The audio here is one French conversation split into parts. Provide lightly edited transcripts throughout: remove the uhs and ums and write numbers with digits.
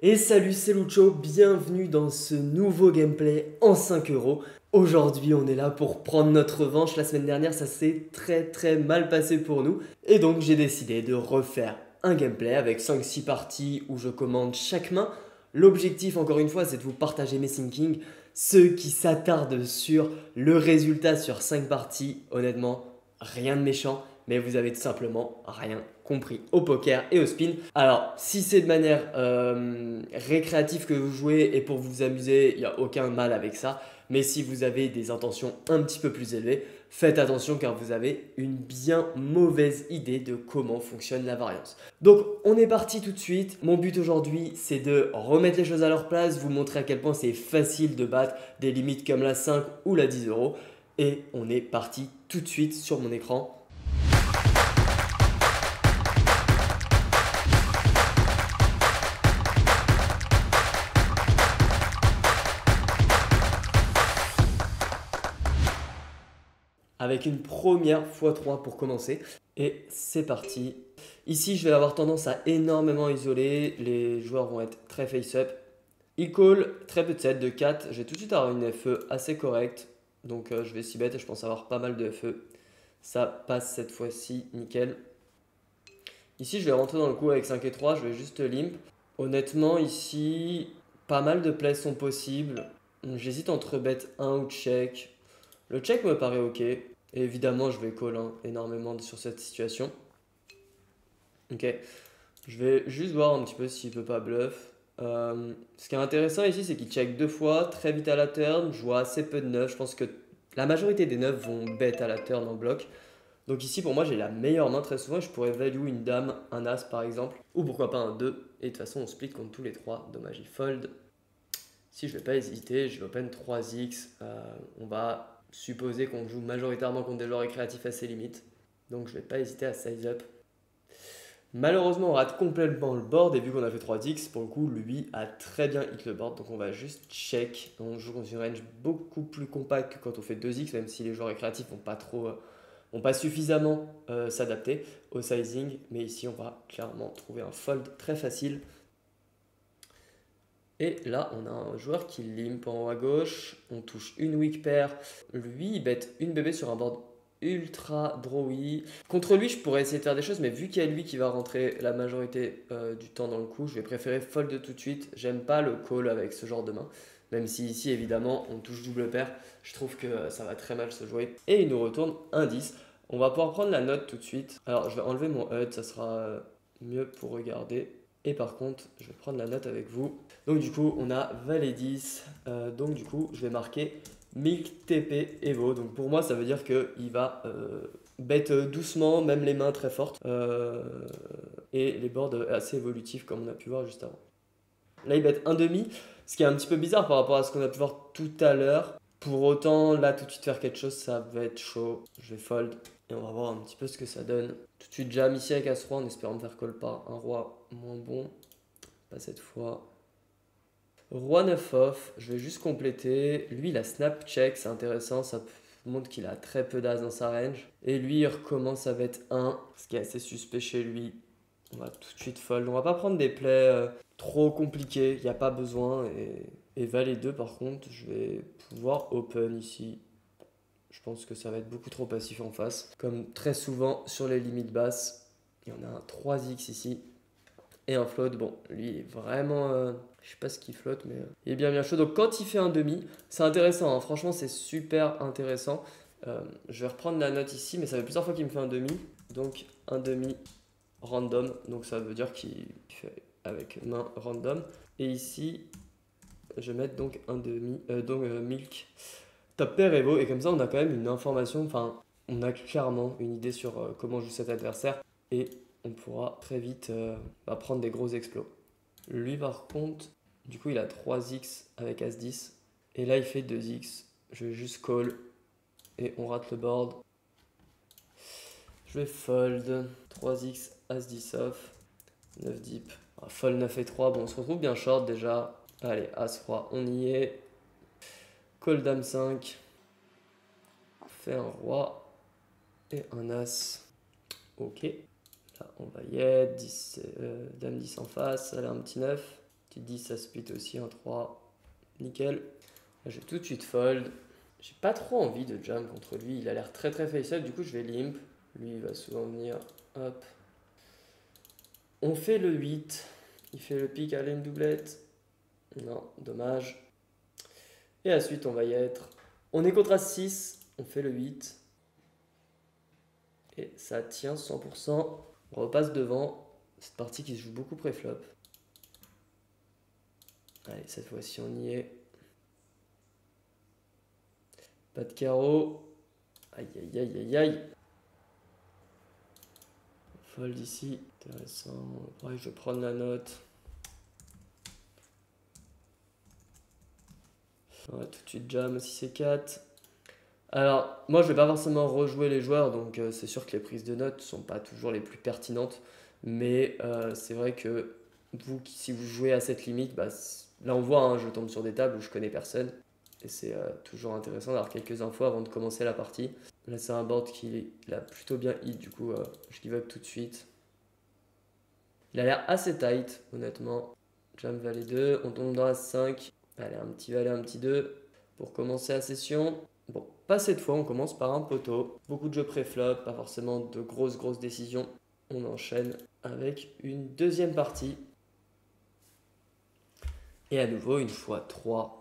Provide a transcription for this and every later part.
Et salut, c'est Lucho, bienvenue dans ce nouveau gameplay en 5 euros. Aujourd'hui, on est là pour prendre notre revanche. La semaine dernière, ça s'est très mal passé pour nous. Et donc, j'ai décidé de refaire un gameplay avec 5-6 parties où je commande chaque main. L'objectif, encore une fois, c'est de vous partager mes thinkings. Ceux qui s'attardent sur le résultat sur 5 parties, honnêtement, rien de méchant, mais vous avez tout simplement rien compris au poker et au spin. Alors, si c'est de manière récréative que vous jouez et pour vous amuser, il n'y a aucun mal avec ça. Mais si vous avez des intentions un petit peu plus élevées, faites attention car vous avez une bien mauvaise idée de comment fonctionne la variance. Donc, on est parti tout de suite. Mon but aujourd'hui, c'est de remettre les choses à leur place, vous montrer à quel point c'est facile de battre des limites comme la 5 ou la 10 euros. Et on est parti tout de suite sur mon écran. Avec une première x3 pour commencer. Et c'est parti. Ici, je vais avoir tendance à énormément isoler. Les joueurs vont être très face-up. Il call, très peu de 7, de 4. Je vais tout de suite avoir une FE assez correcte. Donc je vais 6 bet et je pense avoir pas mal de FE. Ça passe cette fois-ci, nickel. Ici, je vais rentrer dans le coup avec 5 et 3. Je vais juste limp. Honnêtement, ici, pas mal de plays sont possibles. J'hésite entre bet 1 ou check. Le check me paraît ok. Et évidemment, je vais call énormément sur cette situation. Ok. Je vais juste voir un petit peu s'il peut pas bluff. Ce qui est intéressant ici, c'est qu'il check deux fois, très vite à la turn. Je vois assez peu de 9. Je pense que la majorité des 9 vont bet à la turn en bloc. Donc ici, pour moi, j'ai la meilleure main très souvent. Je pourrais value une dame, un as par exemple. Ou pourquoi pas un 2. Et de toute façon, on split contre tous les 3. Dommage, il fold. Si je vais pas hésiter, je vais open 3x. On va supposer qu'on joue majoritairement contre des joueurs récréatifs à ses limites. Donc je vais pas hésiter à size up. Malheureusement, on rate complètement le board et vu qu'on a fait 3x, pour le coup, lui a très bien hit le board. Donc on va juste check. On joue dans une range beaucoup plus compacte que quand on fait 2x, même si les joueurs récréatifs n'ont pas suffisamment s'adapter au sizing. Mais ici, on va clairement trouver un fold très facile. Et là, on a un joueur qui limp en haut à gauche. On touche une weak pair. Lui, il bet une bébé sur un board ultra drawy. Contre lui, je pourrais essayer de faire des choses, mais vu qu'il y a lui qui va rentrer la majorité du temps dans le coup, je vais préférer fold tout de suite. J'aime pas le call avec ce genre de main. Même si ici, évidemment, on touche double paire, je trouve que ça va très mal se jouer. Et il nous retourne un 10. On va pouvoir prendre la note tout de suite. Alors, je vais enlever mon HUD, ça sera mieux pour regarder. Et par contre, je vais prendre la note avec vous. Donc du coup, on a valet 10. Donc du coup, je vais marquer Milk TP Evo. Donc pour moi, ça veut dire qu'il va bet doucement, même les mains très fortes. Et les boards assez évolutifs comme on a pu voir juste avant. Là, il bet un demi, ce qui est un petit peu bizarre par rapport à ce qu'on a pu voir tout à l'heure. Pour autant, là, tout de suite faire quelque chose, ça va être chaud. Je vais fold et on va voir un petit peu ce que ça donne. Tout de suite, jam ici avec As-Roi en espérant me faire call par un roi moins bon. Pas cette fois. Roi 9 off, je vais juste compléter. Lui, il a snap check, c'est intéressant, ça montre qu'il a très peu d'as dans sa range. Et lui, il recommence à bet 1, ce qui est assez suspect chez lui. On va tout de suite fold. On va pas prendre des plays trop compliqués, il n'y a pas besoin. Et valet 2, par contre, je vais pouvoir open ici. Je pense que ça va être beaucoup trop passif en face. Comme très souvent sur les limites basses. Il y en a un 3x ici. Et un float, bon, lui il est vraiment, je sais pas ce qu'il flotte, mais il est bien chaud. Donc quand il fait un demi, c'est intéressant, hein. Franchement c'est super intéressant. Je vais reprendre la note ici, mais ça fait plusieurs fois qu'il me fait un demi. Donc un demi random, donc ça veut dire qu'il fait avec main random. Et ici, je vais mettre donc un demi, milk, top pair Evo, et comme ça on a quand même une information, enfin on a clairement une idée sur comment joue cet adversaire. Et on pourra très vite prendre des gros exploits. Lui par contre, du coup il a 3x avec As-10. Et là il fait 2x. Je vais juste call. Et on rate le board. Je vais fold. 3x, As-10 off. 9 deep. Fold 9 et 3. Bon, on se retrouve bien short déjà. Allez, As-Roi, on y est. Call Dame 5. Fait un roi. Et un As. Ok. Là, on va y être, 10, Dame 10 en face, elle a un petit 9. Petite 10, ça split aussi en 3. Nickel. Là, je vais tout de suite fold. J'ai pas trop envie de jam contre lui. Il a l'air très très face-up. Du coup, je vais limp. Lui, il va souvent venir. Hop. On fait le 8. Il fait le pic à une doublette. Non, dommage. Et à la suite, on va y être. On est contre As-6. On fait le 8. Et ça tient 100%. On repasse devant. Cette partie qui se joue beaucoup pré-flop. Allez, cette fois-ci, on y est. Pas de carreau. Aïe, aïe, aïe, aïe, aïe. Fold ici. Intéressant. Ouais, je vais prendre la note. On va tout de suite jam si c'est 4. Alors, moi, je vais pas forcément rejouer les joueurs, donc c'est sûr que les prises de notes sont pas toujours les plus pertinentes. Mais c'est vrai que vous, si vous jouez à cette limite, bah, là on voit, hein, je tombe sur des tables où je connais personne. Et c'est toujours intéressant d'avoir quelques infos avant de commencer la partie. Là, c'est un board qui a plutôt bien hit, du coup, je give up tout de suite. Il a l'air assez tight, honnêtement. Jam valet 2, on tombe dans As5. Allez, un petit valet, un petit 2 pour commencer la session. Bon, pas cette fois, on commence par un poteau. Beaucoup de jeux pré-flop, pas forcément de grosses décisions. On enchaîne avec une deuxième partie. Et à nouveau, une fois 3.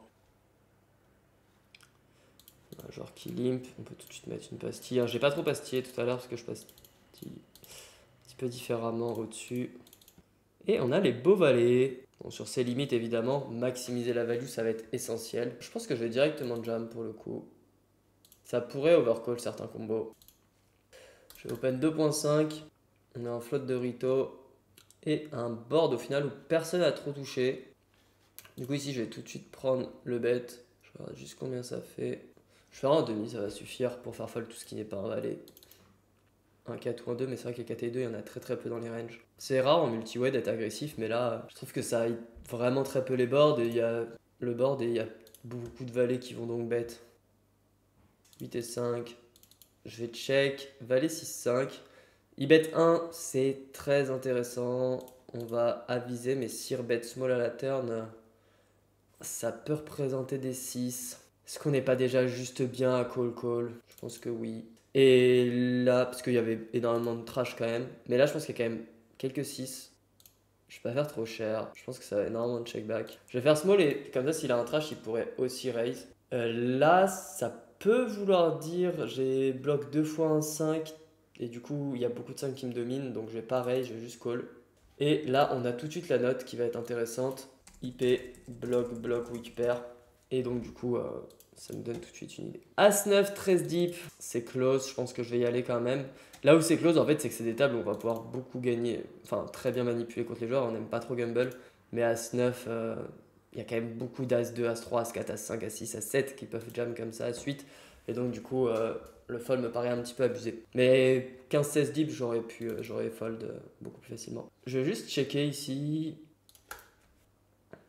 Un joueur qui limp, on peut tout de suite mettre une pastille. J'ai pas trop pastillé tout à l'heure parce que je pastille un petit peu différemment au-dessus. Et on a les beaux valets. Bon, sur ces limites, évidemment, maximiser la value, ça va être essentiel. Je pense que je vais directement jam pour le coup. Ça pourrait overcall certains combos. Je vais open 2.5. On a un float de Rito. Et un board au final où personne n'a trop touché. Du coup, ici, je vais tout de suite prendre le bet. Je regarde juste combien ça fait. Je ferai un demi, ça va suffire pour faire fold tout ce qui n'est pas un valet. Un 4 ou un 2, mais c'est vrai que les 4 et 2, il y en a très peu dans les ranges. C'est rare en multi-way d'être agressif, mais là, je trouve que ça aide vraiment très peu les boards. Et il y a le board et il y a beaucoup de valets qui vont donc bet. 8 et 5. Je vais check. Valet 6, 5. Il bet 1, c'est très intéressant. On va aviser, mais si bet small à la turn, ça peut représenter des 6. Est-ce qu'on n'est pas déjà juste bien à call? Je pense que oui. Et là, parce qu'il y avait énormément de trash quand même. Mais là, je pense qu'il y a quand même quelques 6. Je vais pas faire trop cher. Je pense que ça va énormément de check back. Je vais faire small et comme ça, s'il a un trash, il pourrait aussi raise. Là, ça peut vouloir dire j'ai bloc 2 fois un 5. Et du coup, il y a beaucoup de 5 qui me dominent. Donc je vais pas raise, je vais juste call. Et là, on a tout de suite la note qui va être intéressante. IP, bloc, weak pair. Et donc, du coup, ça me donne tout de suite une idée. As-9, 13 deep, c'est close. Je pense que je vais y aller quand même. Là où c'est close, en fait, c'est que c'est des tables où on va pouvoir beaucoup gagner. Enfin, très bien manipuler contre les joueurs. On n'aime pas trop gamble. Mais As-9, il y a quand même beaucoup d'As-2, As-3, As-4, As-5, As-6, As-7 qui peuvent jam comme ça à suite. Et donc, du coup, le fold me paraît un petit peu abusé. Mais 15-16 deep, j'aurais fold beaucoup plus facilement. Je vais juste checker ici.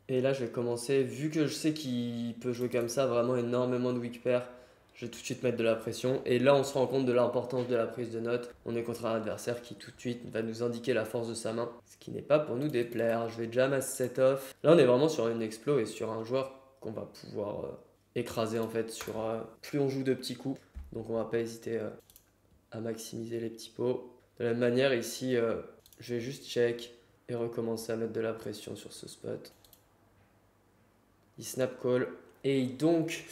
Et là, je vais commencer, vu que je sais qu'il peut jouer comme ça, vraiment énormément de weak pair, je vais tout de suite mettre de la pression. Et là, on se rend compte de l'importance de la prise de notes. On est contre un adversaire qui tout de suite va nous indiquer la force de sa main, ce qui n'est pas pour nous déplaire. Je vais jam à set off. Là, on est vraiment sur une explo et sur un joueur qu'on va pouvoir écraser en fait. Plus on joue de petits coups, donc on va pas hésiter à maximiser les petits pots. De la même manière, ici, je vais juste check et recommencer à mettre de la pression sur ce spot. Il snap call. Et donc,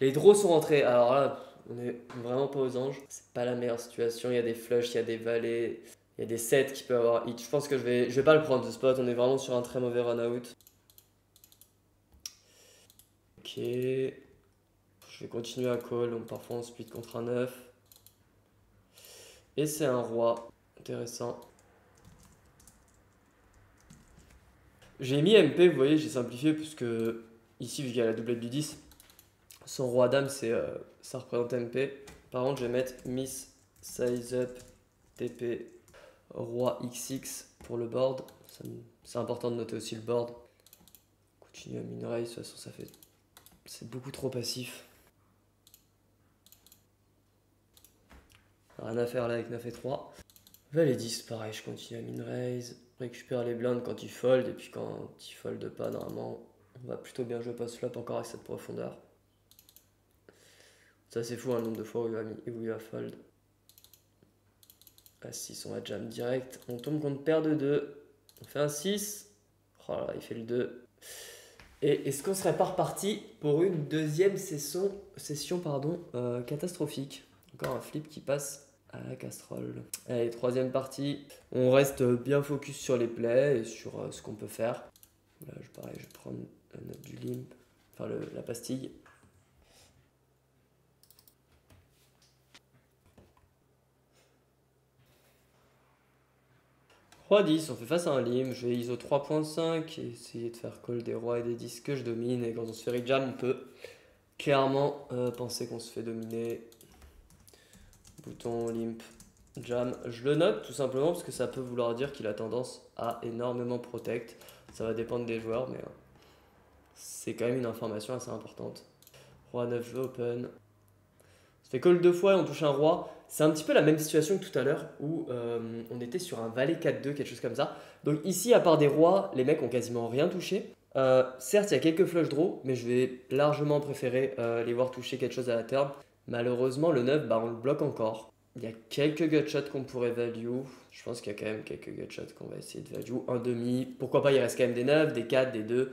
les draws sont rentrés. Alors là, on est vraiment pas aux anges. C'est pas la meilleure situation. Il y a des flushs, il y a des valets, il y a des sets qui peuvent avoir hit. Je pense que je vais pas le prendre ce spot. On est vraiment sur un très mauvais run out. Ok. Je vais continuer à call. Donc parfois on split contre un 9. Et c'est un roi. Intéressant. J'ai mis MP, vous voyez, j'ai simplifié puisque ici, vu qu'il y a la doublette du 10, son roi dame, ça représente MP. Par contre, je vais mettre Miss Size Up TP Roi XX pour le board. C'est important de noter aussi le board. Continue à min raise, de toute façon, c'est beaucoup trop passif. Rien à faire là avec 9 et 3. Valet 10, pareil, je continue à min raise. récupère les blindes quand il fold, et puis quand il fold pas, normalement, on va plutôt bien jouer post-flop encore avec cette profondeur. Ça c'est fou, hein, le nombre de fois où il va fold. À 6, on va jam direct. On tombe contre paire de 2. On fait un 6. Oh là, il fait le 2. Et est-ce qu'on serait pas reparti pour une deuxième session catastrophique? Encore un flip qui passe à la casserole. Allez, troisième partie. On reste bien focus sur les plays et sur ce qu'on peut faire. Là, pareil, je vais prendre la note du limp, enfin la pastille. Roi 10, on fait face à un limp, je vais ISO 3.5 et essayer de faire call des rois et des 10 que je domine. Et quand on se fait rejam, on peut clairement penser qu'on se fait dominer. Bouton, limp, jam. Je le note tout simplement parce que ça peut vouloir dire qu'il a tendance à énormément protect. Ça va dépendre des joueurs, mais c'est quand même une information assez importante. Roi 9, je vais open. On se fait call 2 fois et on touche un roi. C'est un petit peu la même situation que tout à l'heure où on était sur un valet 4-2, quelque chose comme ça. Donc ici, à part des rois, les mecs ont quasiment rien touché. Certes, il y a quelques flush draws, mais je vais largement préférer les voir toucher quelque chose à la turn. Malheureusement, le 9, bah, on le bloque encore. Il y a quelques gutshots qu'on pourrait value. Je pense qu'il y a quand même quelques gutshots qu'on va essayer de value. Un demi. Pourquoi pas, il reste quand même des 9, des 4, des 2,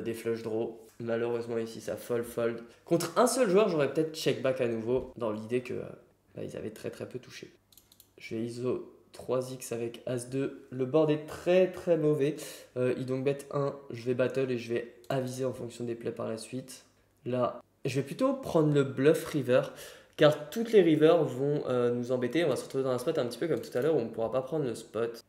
des flush draws. Malheureusement, ici, ça fold. Contre un seul joueur, j'aurais peut-être check back à nouveau dans l'idée que ils avaient très peu touché. Je vais ISO 3x avec As-2. Le board est très mauvais. Il donc bet 1. Je vais battle et je vais aviser en fonction des plays par la suite. Là, je vais plutôt prendre le bluff river. Car toutes les rivers vont nous embêter. On va se retrouver dans un spot un petit peu comme tout à l'heure où on ne pourra pas prendre le spot.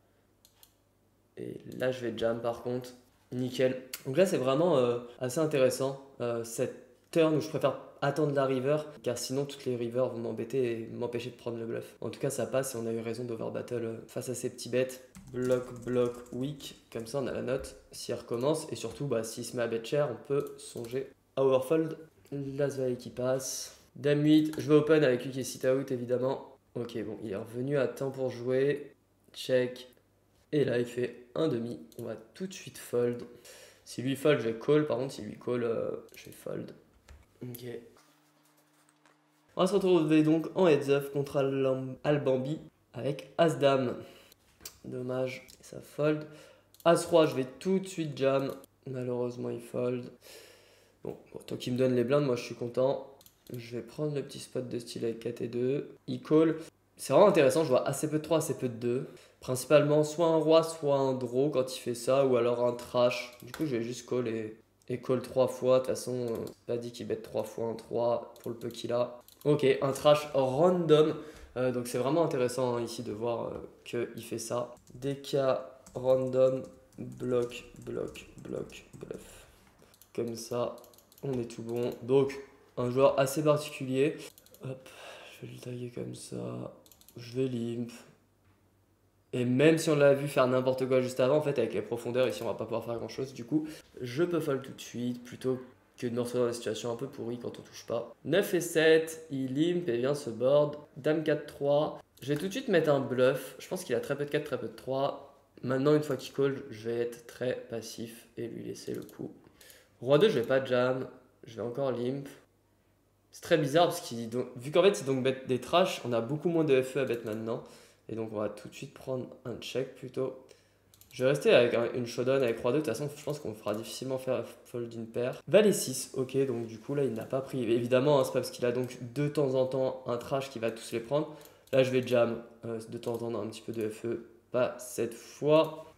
Et là, je vais jam par contre. Nickel. Donc là, c'est vraiment assez intéressant. Cette turn où je préfère attendre la river, car sinon toutes les rivers vont m'embêter et m'empêcher de prendre le bluff. En tout cas, ça passe et on a eu raison d'overbattle face à ces petits bêtes. Bloc, weak. Comme ça, on a la note. Si elle recommence, et surtout, s'il se met à bet cher, on peut songer à overfold. L'as valet qui passe. Dame 8. Je vais open avec lui qui est sit out, évidemment. Ok, bon, il est revenu à temps pour jouer. Check. Et là, il fait un demi. On va tout de suite fold. Si lui fold, je vais call. Par contre, si lui call, je vais fold. Ok. On va se retrouver donc en heads up contre Albambi avec As-Dame. Dommage, ça fold. As-Roi, je vais tout de suite jam. Malheureusement, il fold. Bon, toi qui me donne les blindes, moi je suis content. Je vais prendre le petit spot de style avec 4 et 2. Il call. C'est vraiment intéressant, je vois assez peu de 3, assez peu de 2. Principalement soit un roi, soit un draw quand il fait ça, ou alors un trash. Du coup, je vais juste call et call 3 fois. De toute façon, pas dit qu'il bet 3 fois un 3 pour le peu qu'il a. Ok, un trash random. Donc c'est vraiment intéressant ici de voir qu'il fait ça. DK random, bloc, bluff. Comme ça, on est tout bon. Donc, un joueur assez particulier. Hop, je vais le tailler comme ça. Je vais limp. Et même si on l'a vu faire n'importe quoi juste avant, en fait, avec les profondeurs, ici, on va pas pouvoir faire grand chose. Du coup, je peux fold tout de suite plutôt que de me retrouver dans des situations un peu pourries quand on touche pas. 9 et 7, il limp et vient se board. Dame 4-3. Je vais tout de suite mettre un bluff. Je pense qu'il a très peu de 4, très peu de 3. Maintenant, une fois qu'il call, je vais être très passif et lui laisser le coup. Roi 2, je vais pas jam. Je vais encore limp. C'est très bizarre parce qu'il vu qu'en fait il donc bet des trash, on a beaucoup moins de FE à bet maintenant. Et donc on va tout de suite prendre un check plutôt. Je vais rester avec une showdown avec Roi 2. De toute façon, je pense qu'on fera difficilement faire fold d'une paire. Valet 6, ok, donc du coup là il n'a pas pris. Évidemment, hein, c'est pas parce qu'il a donc de temps en temps un trash qui va tous les prendre. Là je vais jam de temps en temps un petit peu de FE. Pas cette fois.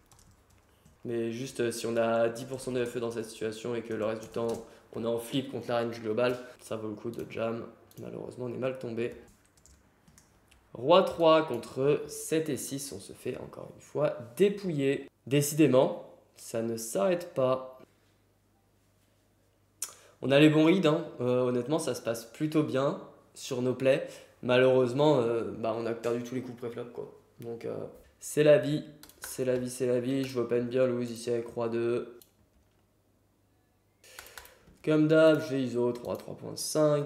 Mais juste si on a 10% de FE dans cette situation et que le reste du temps on est en flip contre la range globale, ça vaut le coup de jam. Malheureusement, on est mal tombé. Roi 3 contre 7 et 6, on se fait encore une fois dépouiller. Décidément, ça ne s'arrête pas. On a les bons reads, hein. Honnêtement, ça se passe plutôt bien sur nos plays. Malheureusement, on a perdu tous les coups pré-flop, quoi. Donc, c'est la vie. C'est la vie. Je vais open bien lose ici avec Roi 2. Comme d'hab, je vais ISO 3, 3.5.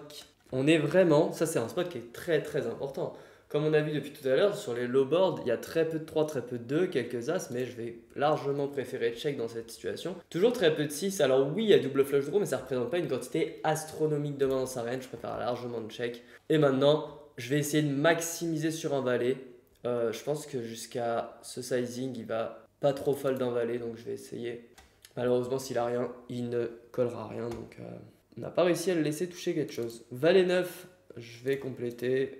On est vraiment, ça c'est un spot qui est très important. Comme on a vu depuis tout à l'heure, sur les low boards, il y a très peu de 3, très peu de 2, quelques As, mais je vais largement préférer check dans cette situation. Toujours très peu de 6, alors oui, il y a double flush draw, mais ça ne représente pas une quantité astronomique de main dans sa range, je préfère largement de check. Et maintenant, je vais essayer de maximiser sur un valet. Je pense que jusqu'à ce sizing, il va pas trop fold d'un valet, donc je vais essayer. Malheureusement, s'il a rien, il ne collera rien, donc on n'a pas réussi à le laisser toucher quelque chose. Valet 9, je vais compléter.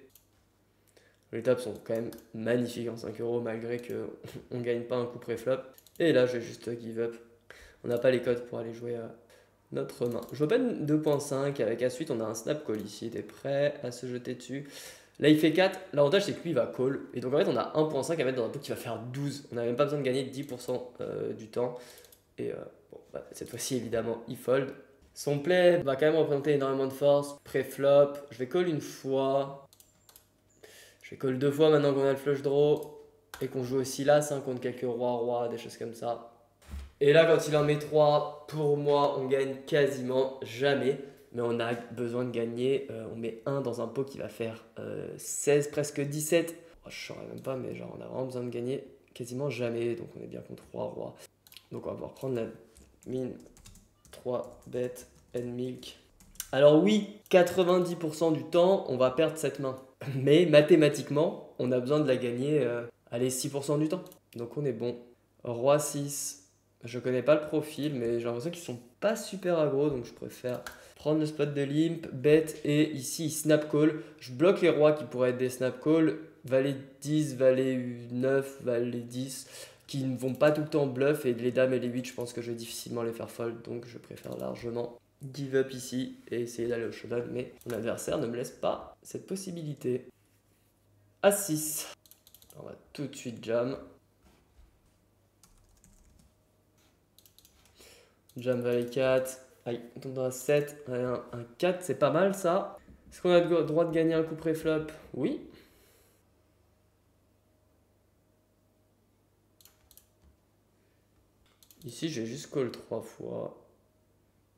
Les tables sont quand même magnifiques en 5 euros malgré qu'on ne gagne pas un coup pré-flop. Et là, je vais juste give up. On n'a pas les codes pour aller jouer à notre main. Je open 2.5 avec As-8, on a un snap call ici. Il est prêt à se jeter dessus. Là, il fait 4. L'avantage, c'est que lui, il va call. Et donc, en fait, on a 1.5 à mettre dans un pot qui va faire 12. On n'a même pas besoin de gagner 10% du temps. Et bon, bah, cette fois-ci, évidemment, il fold. Son play va quand même représenter énormément de force. Pré-flop. Je vais call une fois. Je vais call 2 fois maintenant qu'on a le flush draw et qu'on joue aussi l'as contre quelques rois, des choses comme ça. Et là, quand il en met 3, pour moi, on gagne quasiment jamais. Mais on a besoin de gagner. On met 1 dans un pot qui va faire 16, presque 17. Oh, je ne saurais même pas, mais genre, on a vraiment besoin de gagner quasiment jamais. Donc on est bien contre 3 rois. Donc on va pouvoir prendre la mine 3 bêtes and milk. Alors oui, 90% du temps, on va perdre cette main. Mais mathématiquement, on a besoin de la gagner, allez, 6% du temps. Donc on est bon. Roi 6, je connais pas le profil, mais j'ai l'impression qu'ils sont pas super aggro, donc je préfère prendre le spot de limp, bet, et ici, snap call. Je bloque les rois qui pourraient être des snap call. Valet 10, valet 9, valet 10, qui ne vont pas tout le temps bluff, et les dames et les 8, je pense que je vais difficilement les faire fold, donc je préfère largement give up ici et essayer d'aller au showdown, mais mon adversaire ne me laisse pas cette possibilité. As-6, on va tout de suite jam. Jam valet 4, aïe, on tombe dans un 7, un 4, c'est pas mal ça. Est-ce qu'on a le droit de gagner un coup pré-flop? Oui. Ici, j'ai juste call 3 fois.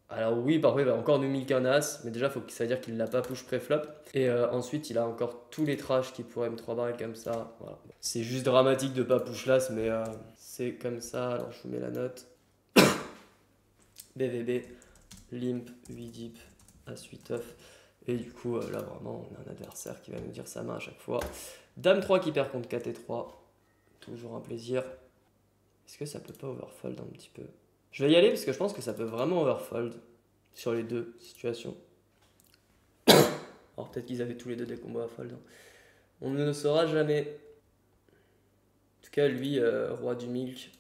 Alors oui, parfois il va encore nous milk un as, mais déjà ça veut dire qu'il n'a pas push pré-flop. Et ensuite il a encore tous les trash qui pourraient me 3 barrel comme ça. Voilà. C'est juste dramatique de pas push l'as, mais c'est comme ça. Alors je vous mets la note. BVB, limp, 8 deep, as 8 off. Et du coup là vraiment on a un adversaire qui va nous dire sa main à chaque fois. Dame 3 qui perd contre 4 et 3. Toujours un plaisir. Est-ce que ça peut pas overfold un petit peu? Je vais y aller parce que je pense que ça peut vraiment overfold sur les deux situations. Alors peut-être qu'ils avaient tous les deux des combos à fold. On ne le saura jamais. En tout cas, lui, roi du milk.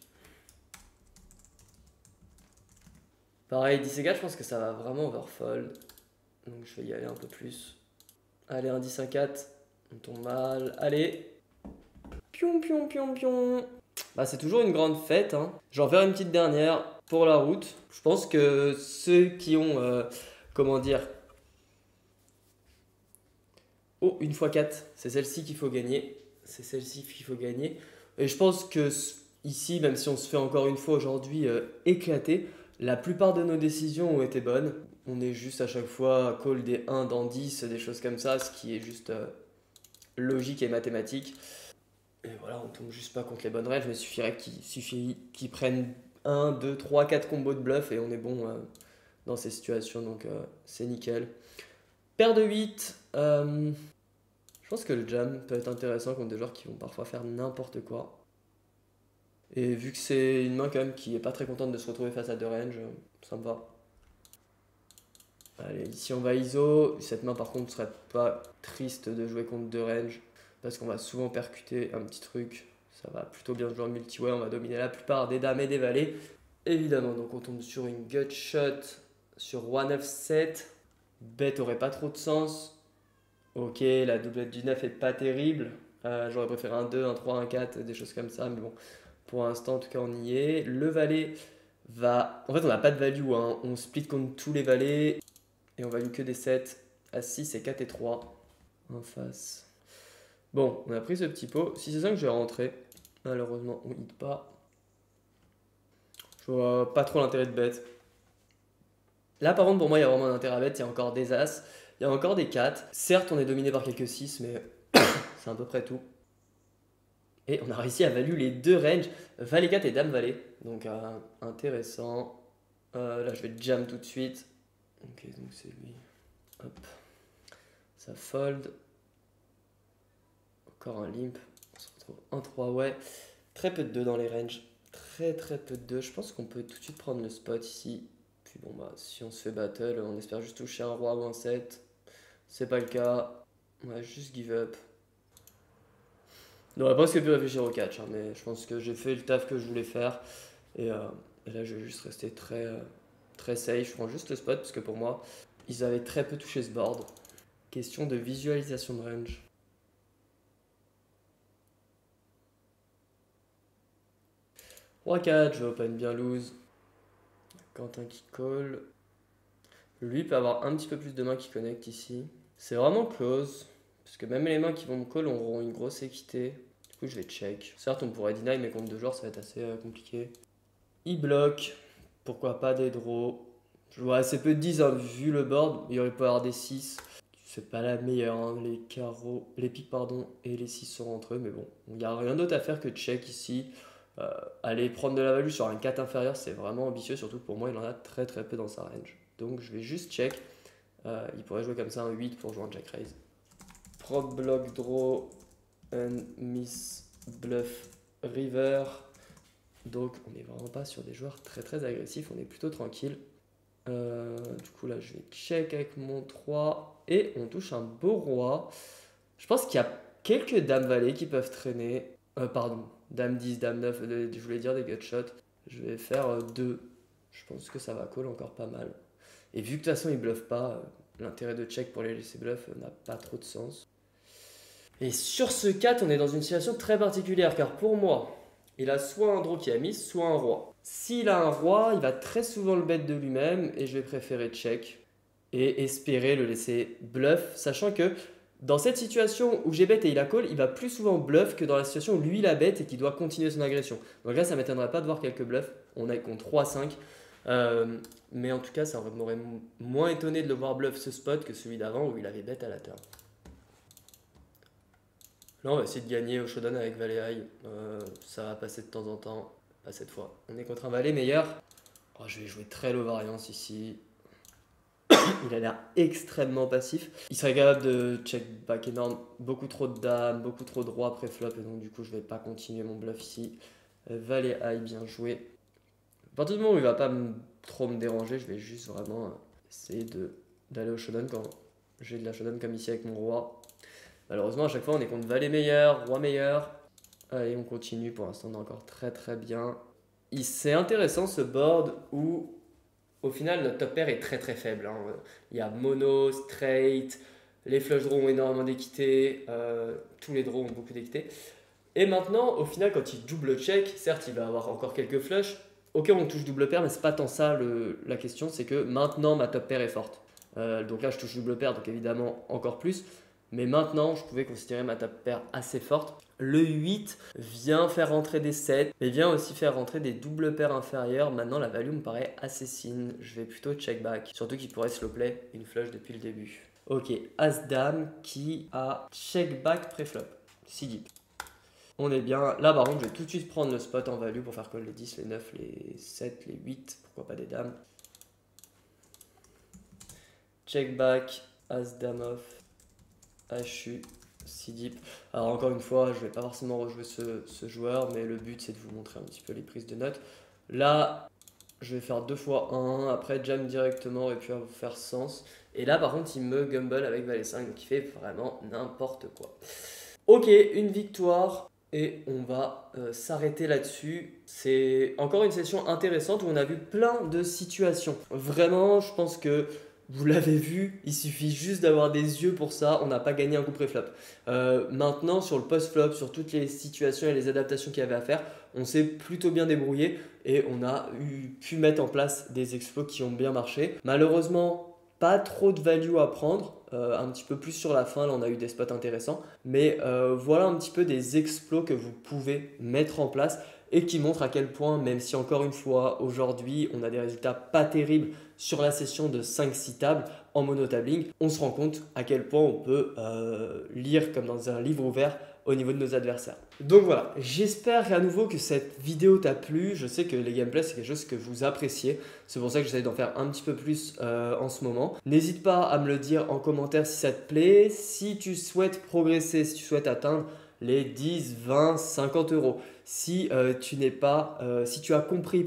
Pareil, 10 et 4, je pense que ça va vraiment overfold. Donc je vais y aller un peu plus. Allez, un 10 1 4. On tombe mal. Allez. Pion, pion, pion, pion. Bah, c'est toujours une grande fête. Hein. J'en ferai une petite dernière pour la route. Je pense que ceux qui ont, comment dire... Oh, une fois 4, c'est celle-ci qu'il faut gagner. C'est celle-ci qu'il faut gagner. Et je pense que ici, même si on se fait encore une fois aujourd'hui éclater, la plupart de nos décisions ont été bonnes. On est juste à chaque fois à call des 1 dans 10, des choses comme ça, ce qui est juste logique et mathématique. Et voilà, on tombe juste pas contre les bonnes règles. Il suffirait qu'ils prennent 1, 2, 3, 4 combos de bluff et on est bon dans ces situations. Donc c'est nickel. Paire de 8. Je pense que le jam peut être intéressant contre des joueurs qui vont parfois faire n'importe quoi. Et vu que c'est une main quand même qui est pas très contente de se retrouver face à deux range, ça me va. Allez, ici on va ISO. Cette main par contre serait pas triste de jouer contre deux range parce qu'on va souvent percuter un petit truc. Ça va plutôt bien jouer en multi-way, on va dominer la plupart des dames et des valets. Évidemment, donc on tombe sur une gut shot sur roi 9 7. Bet aurait pas trop de sens. Ok, la doublette du 9 est pas terrible. J'aurais préféré un 2, un 3, un 4, des choses comme ça. Mais bon, pour l'instant, en tout cas, on y est. Le valet va... En fait, on n'a pas de value. Hein. On split contre tous les valets. Et on value que des 7 à 6 et 4 et 3 en face. Bon, on a pris ce petit pot. 6 et 5, je vais rentrer. Malheureusement, on hit pas. Je vois pas trop l'intérêt de bet. Là, par contre, pour moi, il y a vraiment un intérêt à bet. Il y a encore des as. Il y a encore des 4. Certes, on est dominé par quelques 6, mais c'est à peu près tout. Et on a réussi à value les deux ranges, Valet 4 et Dame Valet. Donc intéressant. Là je vais jam tout de suite. Ok, donc c'est lui. Hop. Ça fold. Encore un limp. On se retrouve en 3 ouais. Très peu de 2 dans les ranges. Très peu de 2. Je pense qu'on peut tout de suite prendre le spot ici. Puis bon bah si on se fait battle, on espère juste toucher un roi ou un 7. C'est pas le cas. On va juste give up. On aurait presque pu réfléchir au catch, hein, mais je pense que j'ai fait le taf que je voulais faire. Et là, je vais juste rester très safe. Je prends juste le spot parce que pour moi, ils avaient très peu touché ce board. Question de visualisation de range. Roi 4, je vais open bien loose. Quentin qui call. Lui peut avoir un petit peu plus de mains qui connectent ici. C'est vraiment close. Parce que même les mains qui vont me call auront une grosse équité. Du coup, je vais check. Certes, on pourrait deny, mais contre deux joueurs, ça va être assez compliqué. Il bloque. Pourquoi pas des draws. Je vois assez peu de 10 hein, vu le board. Il aurait pu avoir des 6. C'est pas la meilleure. Hein. Les carreaux, les piques, pardon, et les 6 sont entre eux. Mais bon, il n'y a rien d'autre à faire que check ici. Aller prendre de la value sur un 4 inférieur, c'est vraiment ambitieux. Surtout que pour moi, il en a très peu dans sa range. Donc, je vais juste check. Il pourrait jouer comme ça un 8 pour jouer un jack raise. Prop block draw and miss bluff river. Donc on n'est vraiment pas sur des joueurs très agressifs, on est plutôt tranquille. Du coup là je vais check avec mon 3 et on touche un beau roi. Je pense qu'il y a quelques dames valet qui peuvent traîner. Pardon, dame 10, dame 9, je voulais dire des gutshots. Je vais faire 2. Je pense que ça va call encore pas mal. Et vu que de toute façon ils bluffent pas, l'intérêt de check pour les laisser bluff n'a pas trop de sens. Et sur ce 4, on est dans une situation très particulière car pour moi, il a soit un draw qui a mis, soit un roi. S'il a un roi, il va très souvent le bet de lui-même et je vais préférer check et espérer le laisser bluff, sachant que dans cette situation où j'ai bet et il a call, il va plus souvent bluff que dans la situation où lui il a bet et qu'il doit continuer son agression. Donc là, ça ne m'étonnerait pas de voir quelques bluffs. On est contre 3-5. Mais en tout cas, ça m'aurait moins étonné de le voir bluff ce spot que celui d'avant où il avait bet à la turn. Là, on va essayer de gagner au showdown avec Valet High. Ça va passer de temps en temps. Pas cette fois. On est contre un Valet meilleur. Oh, je vais jouer très low variance ici. Il a l'air extrêmement passif. Il serait capable de check back énorme. Beaucoup trop de dames, beaucoup trop de rois pré-flop. Et donc, du coup, je vais pas continuer mon bluff ici. Valet High, bien joué. À partir du moment où il va pas trop me déranger, je vais juste vraiment essayer d'aller au showdown quand j'ai de la showdown comme ici avec mon roi. Malheureusement, à chaque fois, on est contre valet meilleur, roi meilleur. Allez, on continue. Pour l'instant, on est encore très bien. C'est intéressant ce board où, au final, notre top pair est très faible. Hein. Il y a mono, straight, les flush draws ont énormément d'équité, tous les draws ont beaucoup d'équité. Et maintenant, au final, quand il double check, certes, il va avoir encore quelques flushs. Ok, on touche double pair, mais c'est pas tant ça la question. C'est que maintenant, ma top pair est forte. Donc là, je touche double pair, donc évidemment, encore plus. Mais maintenant, je pouvais considérer ma top pair assez forte. Le 8 vient faire rentrer des 7, mais vient aussi faire rentrer des doubles paires inférieures. Maintenant, la value me paraît assez signe. Je vais plutôt check back. Surtout qu'il pourrait slow play une flush depuis le début. Ok, As-Dame qui a check back pré-flop. Si deep. On est bien. Là, par contre, je vais tout de suite prendre le spot en value pour faire call les 10, les 9, les 7, les 8. Pourquoi pas des dames. Check back, As-Dame off. HU, si deep. Alors encore une fois, je ne vais pas forcément rejouer ce joueur, mais le but c'est de vous montrer un petit peu les prises de notes. Là, je vais faire 2 fois 1, après jam directement aurait pu faire sens. Et là par contre, il me gumble avec valet 5, donc il fait vraiment n'importe quoi. Ok, une victoire. Et on va s'arrêter là-dessus. C'est encore une session intéressante où on a vu plein de situations. Vraiment, je pense que vous l'avez vu, il suffit juste d'avoir des yeux pour ça. On n'a pas gagné un coup pré-flop. Maintenant, sur le post-flop, sur toutes les situations et les adaptations qu'il y avait à faire, on s'est plutôt bien débrouillé et on a pu mettre en place des exploits qui ont bien marché. Malheureusement, pas trop de value à prendre. Un petit peu plus sur la fin, là on a eu des spots intéressants. Mais voilà un petit peu des exploits que vous pouvez mettre en place et qui montrent à quel point, même si encore une fois aujourd'hui on a des résultats pas terribles, sur la session de 5-6 tables en monotabling, on se rend compte à quel point on peut lire comme dans un livre ouvert au niveau de nos adversaires. Donc voilà, j'espère à nouveau que cette vidéo t'a plu. Je sais que les gameplays, c'est quelque chose que vous appréciez. C'est pour ça que j'essaie d'en faire un petit peu plus en ce moment. N'hésite pas à me le dire en commentaire si ça te plaît. Si tu souhaites progresser, si tu souhaites atteindre les 10, 20, 50 euros. Si tu as compris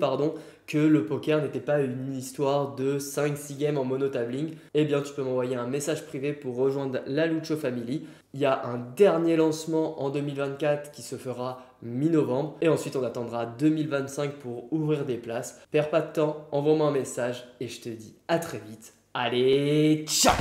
que le poker n'était pas une histoire de 5-6 games en monotabling, eh bien tu peux m'envoyer un message privé pour rejoindre la Lucho Family. Il y a un dernier lancement en 2024 qui se fera mi-novembre et ensuite on attendra 2025 pour ouvrir des places. Perds pas de temps, envoie-moi un message et je te dis à très vite. Allez, ciao!